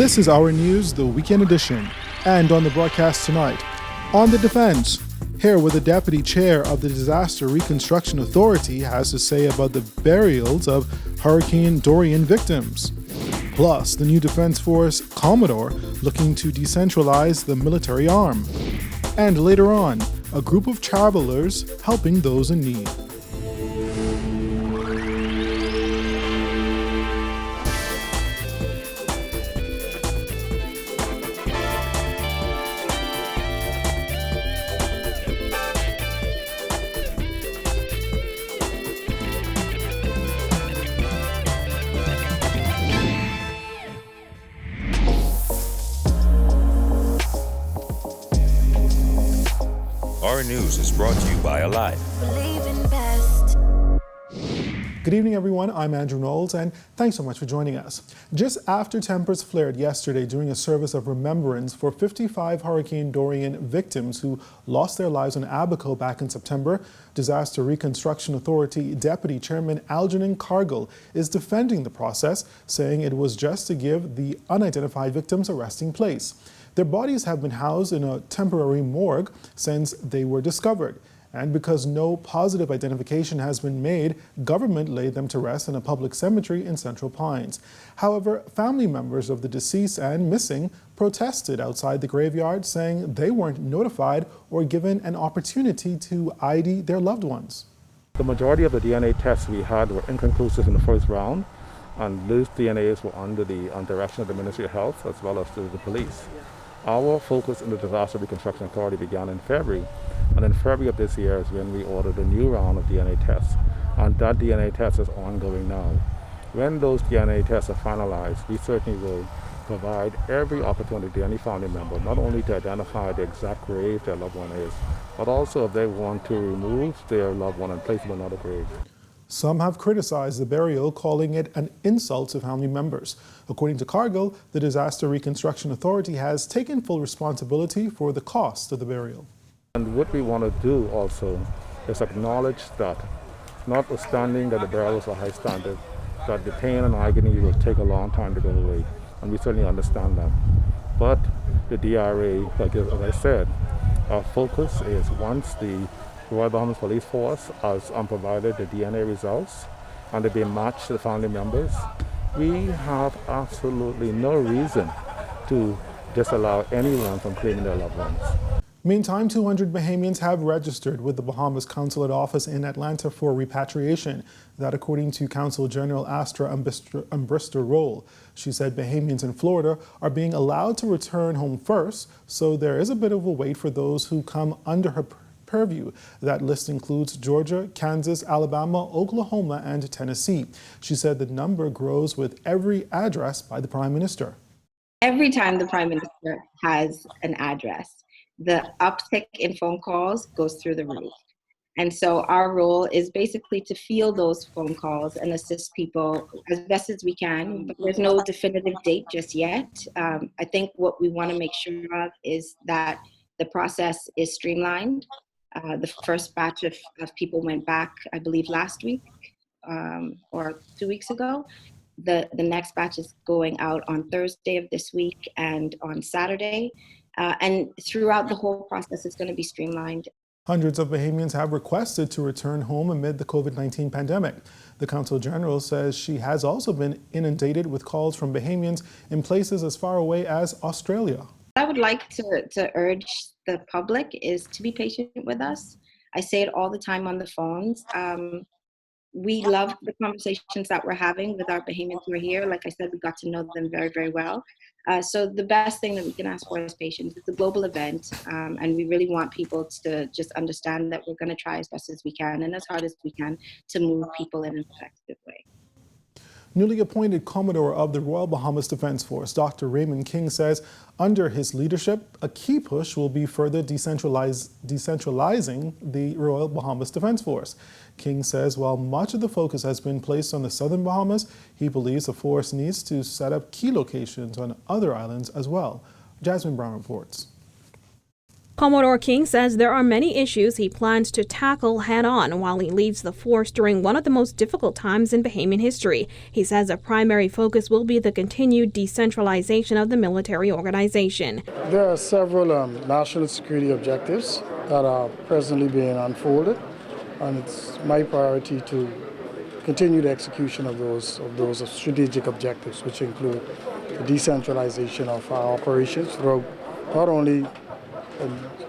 This is our news, the weekend edition, and on the broadcast tonight, on the defense, here what the deputy chair of the Disaster Reconstruction Authority has to say about the burials of Hurricane Dorian victims. Plus, the new Defense Force Commodore looking to decentralize the military arm. And later on, a group of travelers helping those in need. Our news is brought to you by Alive. Good evening, everyone. I'm Andrew Knowles, and thanks so much for joining us. Just after tempers flared yesterday during a service of remembrance for 55 Hurricane Dorian victims who lost their lives on Abaco back in September, Disaster Reconstruction Authority Deputy Chairman Algernon Cargill is defending the process, saying it was just to give the unidentified victims a resting place. Their bodies have been housed in a temporary morgue since they were discovered. And because no positive identification has been made, government laid them to rest in a public cemetery in Central Pines. However, family members of the deceased and missing protested outside the graveyard, saying they weren't notified or given an opportunity to ID their loved ones. The majority of the DNA tests we had were inconclusive in the first round, and those DNAs were under the direction of the Ministry of Health as well as the police. Our focus in the Disaster Reconstruction Authority began in February, and in February of this year is when we ordered a new round of DNA tests, and that DNA test is ongoing now. When those DNA tests are finalized, we certainly will provide every opportunity to any family member, not only to identify the exact grave their loved one is, but also if they want to remove their loved one and place them in another grave. Some have criticized the burial, calling it an insult to family members. According to Cargill, the Disaster Reconstruction Authority has taken full responsibility for the cost of the burial. And what we want to do also is acknowledge that, notwithstanding that the burials are high standard, that the pain and agony will take a long time to go away, and we certainly understand that. But the DRA, like as I said, our focus is once the Royal Bahamas Police Force has provided the DNA results and they've been matched to the family members, we have absolutely no reason to disallow anyone from claiming their loved ones. Meantime, 200 Bahamians have registered with the Bahamas Consulate Office in Atlanta for repatriation. That according to Consul General Astra Umbrister-Roll. She said Bahamians in Florida are being allowed to return home first, so there is a bit of a wait for those who come under her purview. That list includes Georgia, Kansas, Alabama, Oklahoma, and Tennessee. She said the number grows with every address by the Prime Minister. Every time the Prime Minister has an address, the uptick in phone calls goes through the roof. And so our role is basically to field those phone calls and assist people as best as we can. But there's no definitive date just yet. I think what we want to make sure of is that the process is streamlined. The first batch of people went back, I believe, last week or 2 weeks ago. The next batch is going out on Thursday of this week and on Saturday. And throughout the whole process, it's going to be streamlined. Hundreds of Bahamians have requested to return home amid the COVID-19 pandemic. The Consul General says she has also been inundated with calls from Bahamians in places as far away as Australia. I would like to urge the public is to be patient with us. I say it all the time on the phones. We love the conversations that we're having with our Bahamians who are here. Like I said, we got to know them very, very well. So the best thing that we can ask for is patience. It's a global event, and we really want people to just understand that we're going to try as best as we can and as hard as we can to move people in an effective way. Newly appointed Commodore of the Royal Bahamas Defense Force, Dr. Raymond King, says under his leadership, a key push will be further decentralizing the Royal Bahamas Defense Force. King says while much of the focus has been placed on the southern Bahamas, he believes the force needs to set up key locations on other islands as well. Jasmine Brown reports. Commodore King says there are many issues he plans to tackle head-on while he leads the force during one of the most difficult times in Bahamian history. He says a primary focus will be the continued decentralization of the military organization. There are several national security objectives that are presently being unfolded, and it's my priority to continue the execution of those strategic objectives, which include the decentralization of our operations throughout not only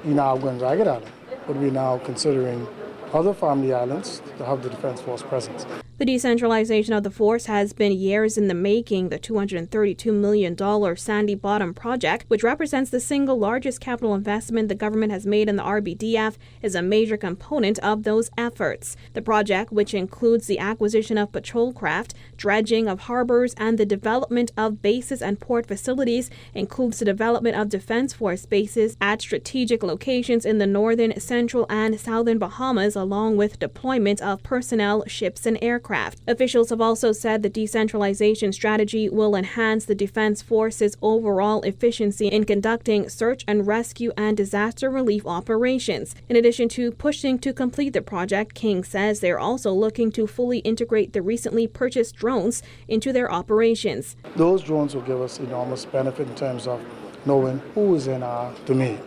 in our Ragged Island, but we're now considering other family islands to have the Defense Force presence. The decentralization of the force has been years in the making. The $232 million Sandy Bottom project, which represents the single largest capital investment the government has made in the RBDF, is a major component of those efforts. The project, which includes the acquisition of patrol craft, dredging of harbors, and the development of bases and port facilities, includes the development of Defense Force bases at strategic locations in the northern, central, and southern Bahamas, along with deployment of personnel, ships, and aircraft. Officials have also said the decentralization strategy will enhance the Defense Force's overall efficiency in conducting search and rescue and disaster relief operations. In addition to pushing to complete the project, King says they're also looking to fully integrate the recently purchased drones into their operations. Those drones will give us enormous benefit in terms of knowing who is in our domain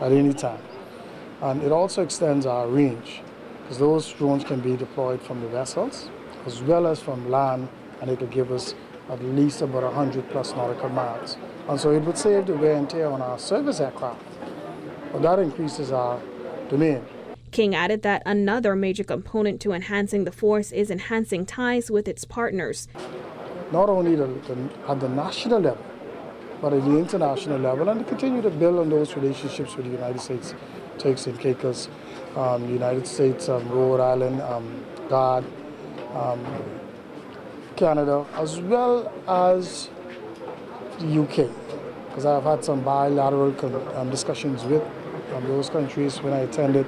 at any time. And it also extends our range, because those drones can be deployed from the vessels as well as from land, and it will give us at least about 100 plus nautical miles. And so it would save the wear and tear on our service aircraft, but that increases our domain. King added that another major component to enhancing the force is enhancing ties with its partners. Not only at the national level, but at the international level, and to continue to build on those relationships with the United States, Turks and Caicos, the United States, Rhode Island, GAD, Canada, as well as the UK, because I've had some bilateral discussions with those countries when I attended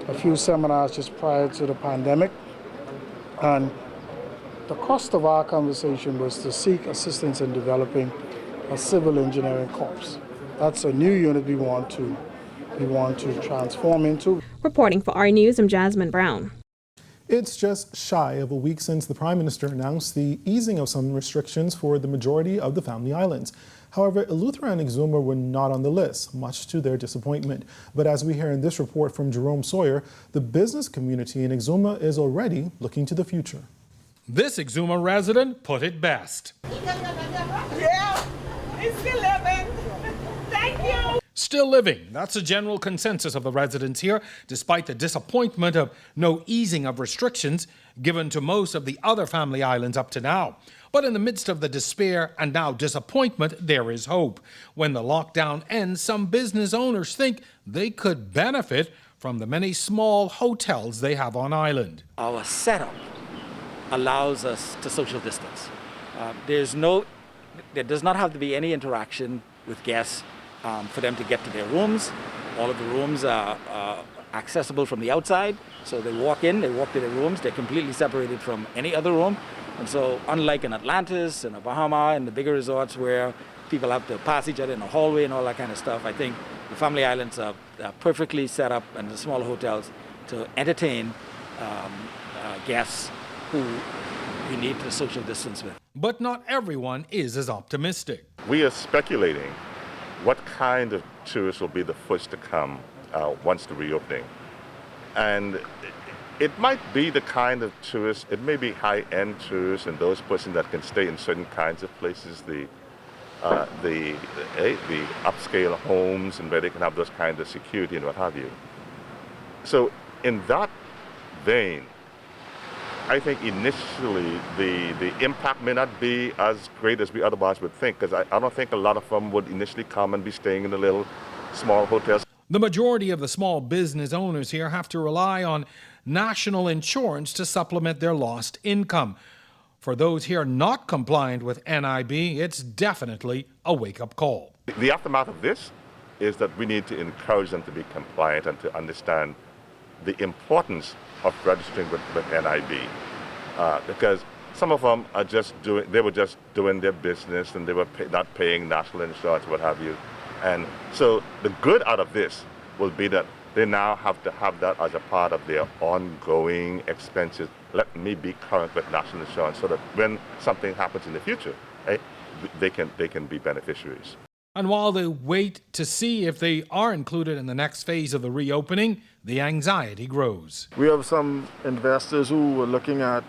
a few seminars just prior to the pandemic. And the cost of our conversation was to seek assistance in developing a civil engineering corps. That's a new unit we want to transform into. Reporting for our News, I'm Jasmine Brown. It's just shy of a week since the Prime Minister announced the easing of some restrictions for the majority of the Family Islands. However, Eleuthera and Exuma were not on the list, much to their disappointment. But as we hear in this report from Jerome Sawyer, the business community in Exuma is already looking to the future. This Exuma resident put it best. Yeah, it's still living. Thank you. Still living. That's a general consensus of the residents here, despite the disappointment of no easing of restrictions given to most of the other Family Islands up to now. But in the midst of the despair and now disappointment, there is hope. When the lockdown ends, some business owners think they could benefit from the many small hotels they have on island. Our setup allows us to social distance. There does not have to be any interaction with guests for them to get to their rooms. All of the rooms are accessible from the outside, so they walk in, they walk to their rooms, they're completely separated from any other room. And so unlike in Atlantis and Bahama and the bigger resorts where people have to pass each other in a hallway and all that kind of stuff, I think the Family Islands are perfectly set up, and the small hotels, to entertain guests who you need to social distance with. But not everyone is as optimistic. We are speculating what kind of tourists will be the first to come once the reopening. And it might be the kind of tourists, it may be high-end tourists and those persons that can stay in certain kinds of places, the upscale homes, and where they can have those kinds of security and what have you. So in that vein, I think initially the impact may not be as great as we otherwise would think, because I don't think a lot of them would initially come and be staying in the little small hotels. The majority of the small business owners here have to rely on national insurance to supplement their lost income. For those here not compliant with NIB, it's definitely a wake-up call. The aftermath of this is that we need to encourage them to be compliant and to understand the importance of registering with NIB, because some of them are they were just doing their business and they were not paying national insurance, what have you. And so the good out of this will be that they now have to have that as a part of their ongoing expenses. Let me be current with national insurance so that when something happens in the future, they can be beneficiaries. And while they wait to see if they are included in the next phase of the reopening, the anxiety grows. We have some investors who are looking at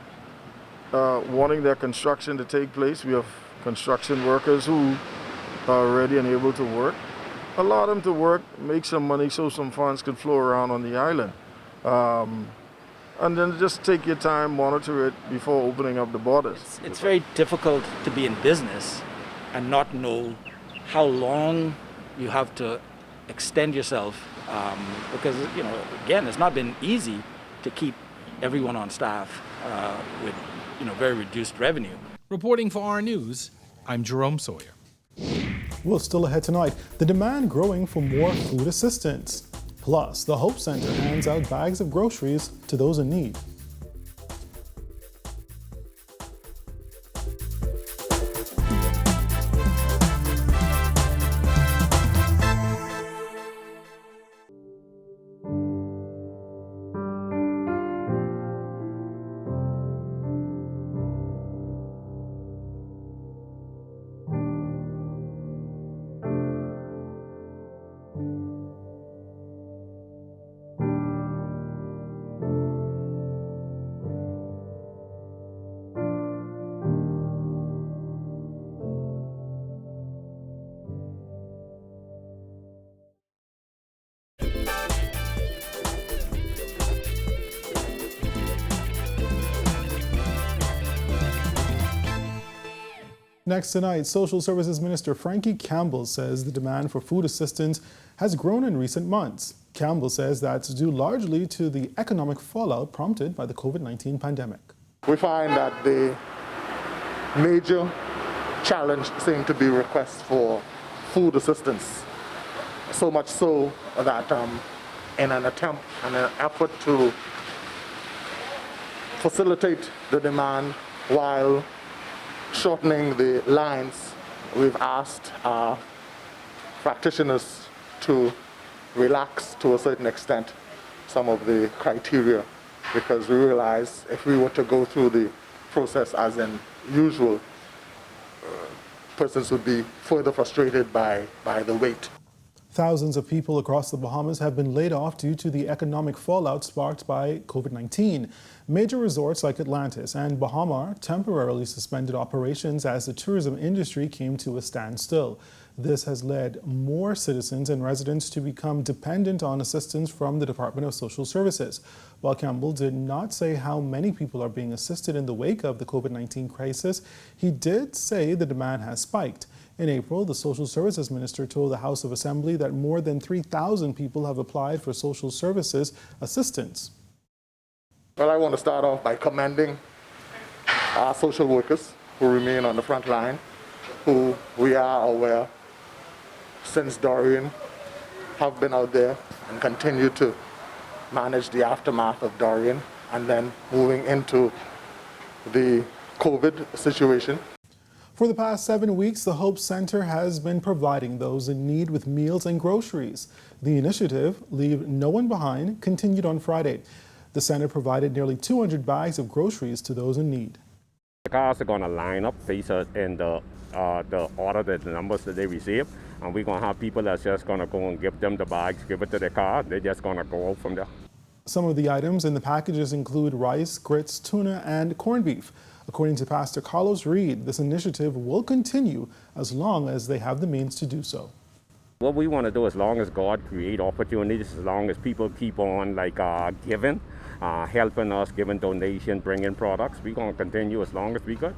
wanting their construction to take place. We have construction workers who are ready and able to work. Allow them to work, make some money so some funds can flow around on the island. And then just take your time, monitor it before opening up the borders. It's very difficult to be in business and not know how long you have to extend yourself because, again, it's not been easy to keep everyone on staff with, very reduced revenue. Reporting for our news, I'm Jerome Sawyer. Well, still ahead tonight, the demand growing for more food assistance. Plus, the Hope Center hands out bags of groceries to those in need. Next tonight, Social Services Minister Frankie Campbell says the demand for food assistance has grown in recent months. Campbell says that's due largely to the economic fallout prompted by the COVID-19 pandemic. We find that the major challenge seems to be requests for food assistance. So much so that in an attempt and an effort to facilitate the demand while shortening the lines, we've asked our practitioners to relax to a certain extent some of the criteria, because we realize if we were to go through the process as in usual, persons would be further frustrated by the wait. Thousands of people across the Bahamas have been laid off due to the economic fallout sparked by COVID-19. Major resorts like Atlantis and Bahamar temporarily suspended operations as the tourism industry came to a standstill. This has led more citizens and residents to become dependent on assistance from the Department of Social Services. While Campbell did not say how many people are being assisted in the wake of the COVID-19 crisis, he did say the demand has spiked. In April, the Social Services Minister told the House of Assembly that more than 3,000 people have applied for social services assistance. Well, I want to start off by commending our social workers who remain on the front line, who we are aware since Dorian have been out there and continue to manage the aftermath of Dorian and then moving into the COVID situation. For the past 7 weeks, the Hope Center has been providing those in need with meals and groceries. The initiative, Leave No One Behind, continued on Friday. The center provided nearly 200 bags of groceries to those in need. The cars are going to line up based in the order, the numbers that they receive, and we're going to have people that's just going to go and give them the bags, give it to their car. They're just going to go out from there. Some of the items in the packages include rice, grits, tuna, and corned beef. According to Pastor Carlos Reed, this initiative will continue as long as they have the means to do so. What we want to do, as long as God create opportunities, as long as people keep on giving, helping us, giving donations, bringing products, we're going to continue as long as we could.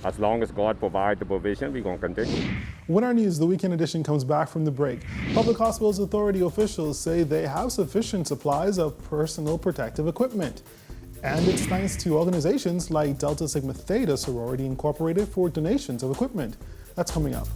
As long as God provides the provision, we're going to continue. When our news, the weekend edition, comes back from the break, Public Hospitals Authority officials say they have sufficient supplies of personal protective equipment. And it's thanks to organizations like Delta Sigma Theta Sorority Incorporated for donations of equipment. That's coming up.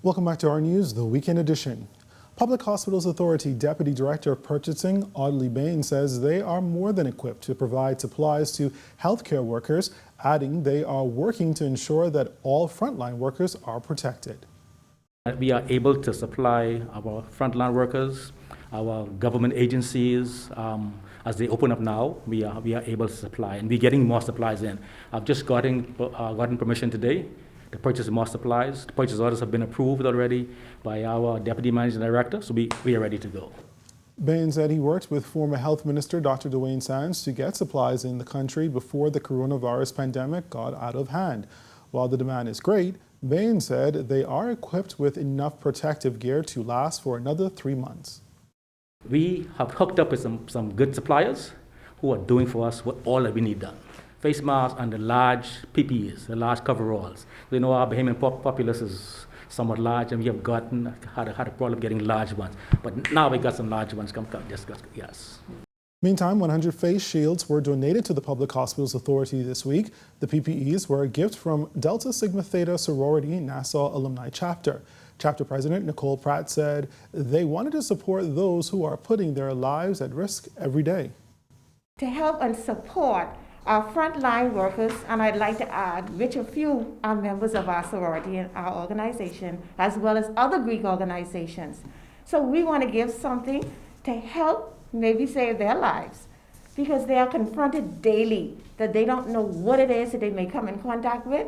Welcome back to our news, the weekend edition. Public Hospitals Authority Deputy Director of Purchasing Audley Bain says they are more than equipped to provide supplies to healthcare workers, adding they are working to ensure that all frontline workers are protected. We are able to supply our frontline workers, our government agencies, as they open up now, we are able to supply, and we're getting more supplies in. I've just gotten permission today to purchase more supplies. The purchase orders have been approved already by our Deputy Managing Director, so we are ready to go. Bain said he worked with former Health Minister Dr. Dwayne Sands to get supplies in the country before the coronavirus pandemic got out of hand. While the demand is great, Bain said they are equipped with enough protective gear to last for another 3 months. We have hooked up with some good suppliers who are doing for us all that we need done. Face masks and the large PPEs, the large coveralls. You know, our Bahamian populace is somewhat large, and we have had a problem getting large ones. But now we got some large ones yes. Meantime, 100 face shields were donated to the Public Hospitals Authority this week. The PPEs were a gift from Delta Sigma Theta Sorority Nassau Alumni Chapter. Chapter President Nicole Pratt said they wanted to support those who are putting their lives at risk every day. To help and support our frontline workers, and I'd like to add, which a few are members of our sorority and our organization, as well as other Greek organizations. So we want to give something to help maybe save their lives, because they are confronted daily that they don't know what it is that they may come in contact with.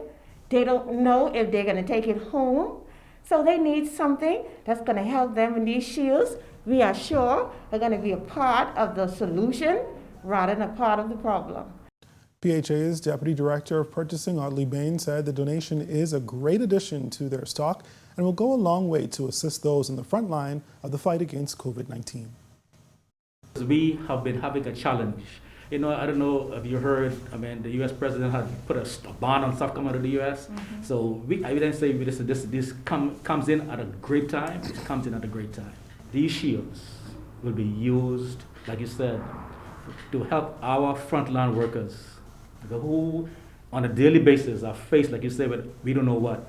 They don't know if they're going to take it home. So they need something that's going to help them, and these shields, we are sure, are going to be a part of the solution rather than a part of the problem. PHA's Deputy Director of Purchasing, Audley Bain, said the donation is a great addition to their stock and will go a long way to assist those in the front line of the fight against COVID-19. We have been having a challenge. You know, I don't know if you heard, I mean, the U.S. President had put a ban on stuff coming out of the U.S. Mm-hmm. So I didn't say this comes in at a great time. It comes in at a great time. These shields will be used, like you said, to help our frontline workers who on a daily basis are faced, like you said, with we don't know what.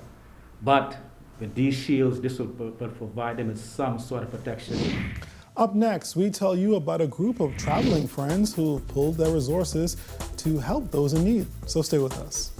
But with these shields, this will provide them with some sort of protection. Up next, we tell you about a group of traveling friends who pulled their resources to help those in need. So stay with us.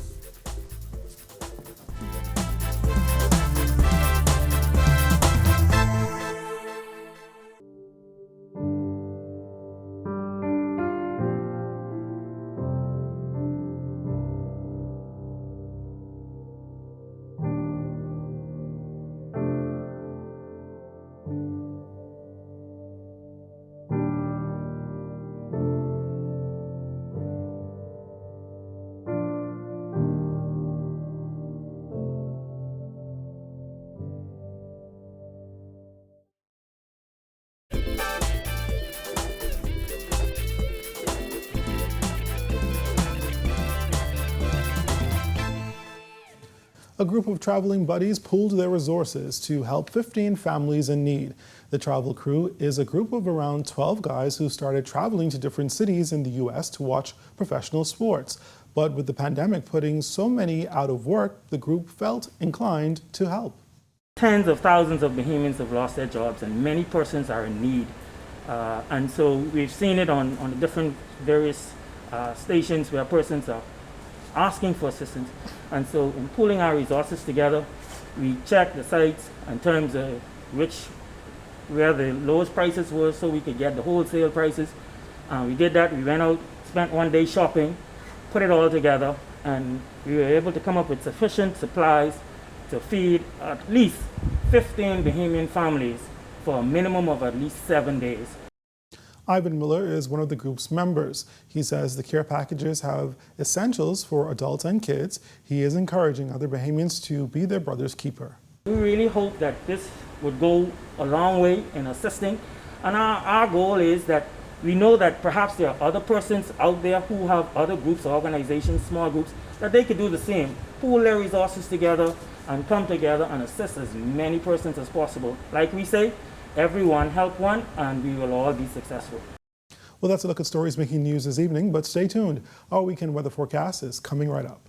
A group of traveling buddies pooled their resources to help 15 families in need. The travel crew is a group of around 12 guys who started traveling to different cities in the U.S. to watch professional sports. But with the pandemic putting so many out of work, the group felt inclined to help. Tens of thousands of Bahamians have lost their jobs, and many persons are in need. And so we've seen it on the different various stations where persons are asking for assistance. And so in pooling our resources together, we checked the sites in terms of where the lowest prices were so we could get the wholesale prices. We did that. We went out, spent one day shopping, put it all together, and we were able to come up with sufficient supplies to feed at least 15 Bahamian families for a minimum of at least 7 days. Ivan Miller is one of the group's members. He says the care packages have essentials for adults and kids. He is encouraging other Bahamians to be their brother's keeper. We really hope that this would go a long way in assisting. And our goal is that we know that perhaps there are other persons out there who have other groups, organizations, small groups, that they could do the same. Pool their resources together and come together and assist as many persons as possible. Like we say, everyone help one, and we will all be successful. Well, that's a look at stories making news this evening, but stay tuned. Our weekend weather forecast is coming right up.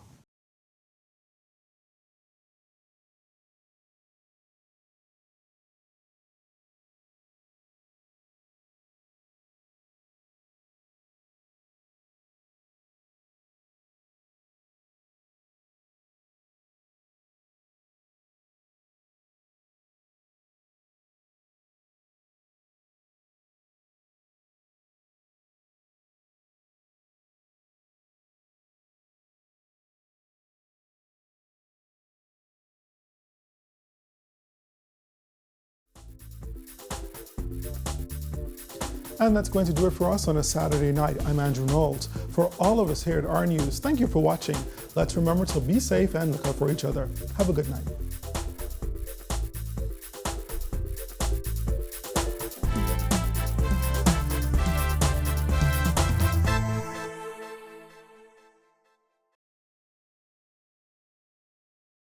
And that's going to do it for us on a Saturday night. I'm Andrew Knowles. For all of us here at R News, thank you for watching. Let's remember to be safe and look out for each other. Have a good night.